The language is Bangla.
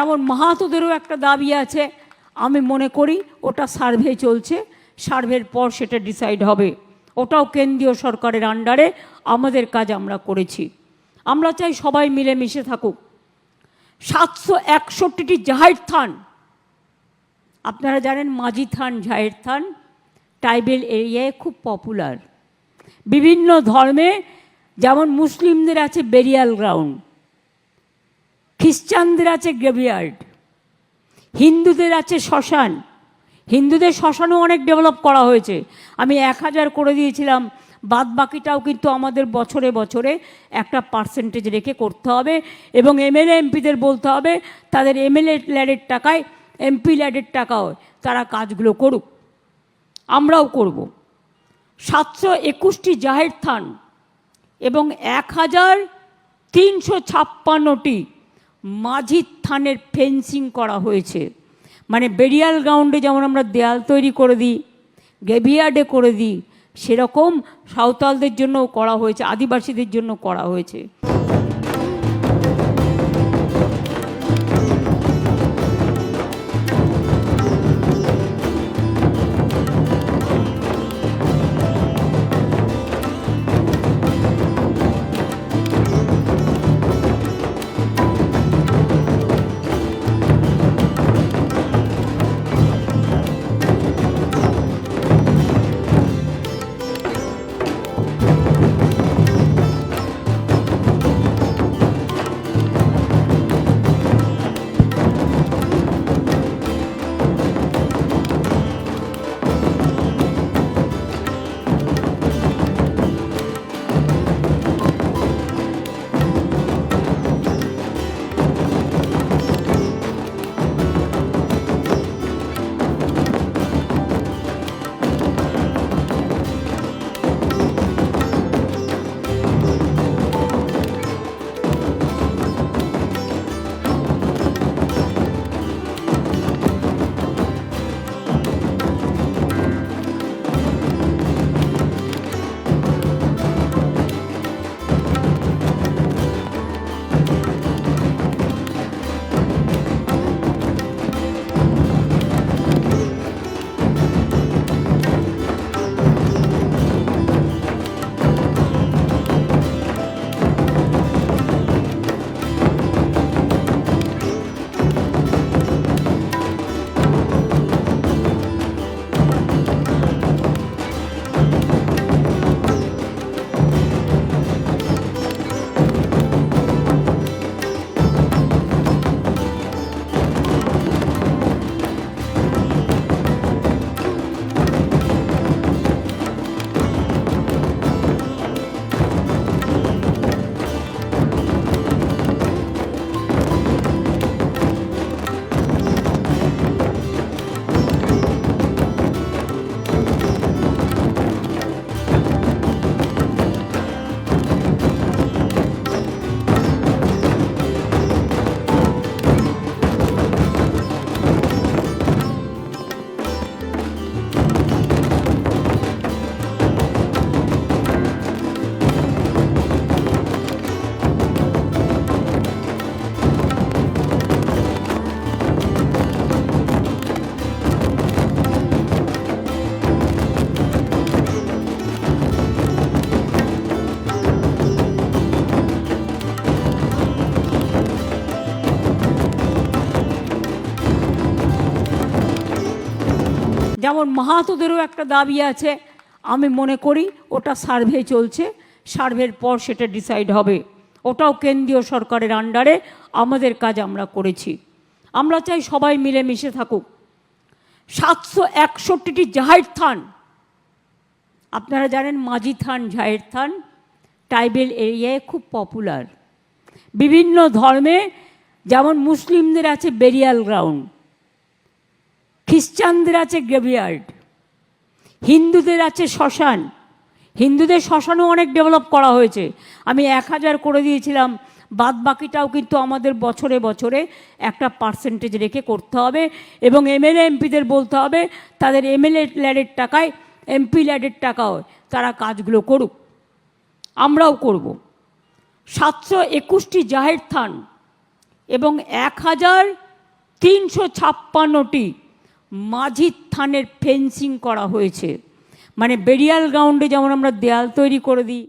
যেমন মাহাতোদেরও একটা দাবি আছে, আমি মনে করি ওটা সার্ভে চলছে, সার্ভের পর সেটা ডিসাইড হবে। ওটাও কেন্দ্রীয় সরকারের আন্ডারে, আমাদের কাজ আমরা করেছি। আমরা চাই সবাই মিলেমিশে থাকুক। 761টি জাহের থান, আপনারা জানেন মাঝি থান, জাহের থান ট্রাইবেল এরিয়ায় খুব পপুলার। বিভিন্ন ধর্মে, যেমন মুসলিমদের আছে বেরিয়াল গ্রাউন্ড, খ্রিস্টানদের আছে গ্রেভিয়ার্ড, হিন্দুদের আছে শ্মশান। হিন্দুদের শ্মশানও অনেক ডেভেলপ করা হয়েছে। আমি 1000 করে দিয়েছিলাম, বাদ বাকিটাও কিন্তু আমাদের বছরে বছরে একটা পার্সেন্টেজ রেখে করতে হবে। এবং এমএলএ এমপিদের বলতে হবে তাদের এমএলএ ল্যাডের টাকায়, এমপি ল্যাডের টাকাও তারা কাজগুলো করুক, আমরাও করব। 721টি জাহের থান এবং 1356টি মাঝি থানের ফেন্সিং করা হয়েছে। মানে বেরিয়াল গ্রাউন্ডে যেমন আমরা দেয়াল তৈরি করে দিই, গ্রেভিয়ার্ডে করে দিই, সেরকম সাঁওতালদের জন্যও করা হয়েছে, আদিবাসীদের জন্য করা হয়েছে। যেমন মাহাতোদেরও একটা দাবি আছে, আমি মনে করি ওটা সার্ভে চলছে, সার্ভের পর সেটা ডিসাইড হবে। ওটাও কেন্দ্রীয় সরকারের আন্ডারে, আমাদের কাজ আমরা করেছি। আমরা চাই সবাই মিলেমিশে থাকুক। 761টি জাহের থান, আপনারা জানেন মাঝি থান, জাহের থান ট্রাইবেল এরিয়ায় খুব পপুলার। বিভিন্ন ধর্মে, যেমন মুসলিমদের আছে বেরিয়াল গ্রাউন্ড, খ্রিস্টানদের আছে গ্রেভিয়ার্ড, হিন্দুদের আছে শ্মশান। হিন্দুদের শ্মশানও অনেক ডেভেলপ করা হয়েছে। আমি 1000 করে দিয়েছিলাম, বাদ বাকিটাও কিন্তু আমাদের বছরে বছরে একটা পার্সেন্টেজ রেখে করতে হবে। এবং এমএলএ এমপিদের বলতে হবে তাদের এমএলএ ল্যাডের টাকায়, এমপি ল্যাডের টাকাও তারা কাজগুলো করুক, আমরাও করব। 721টি জাহের থান এবং 356টি মাঝির থানের ফেন্সিং করা হয়েছে। মানে বেরিয়াল গ্রাউন্ডে যেমন আমরা দেয়াল তৈরি করে দিই,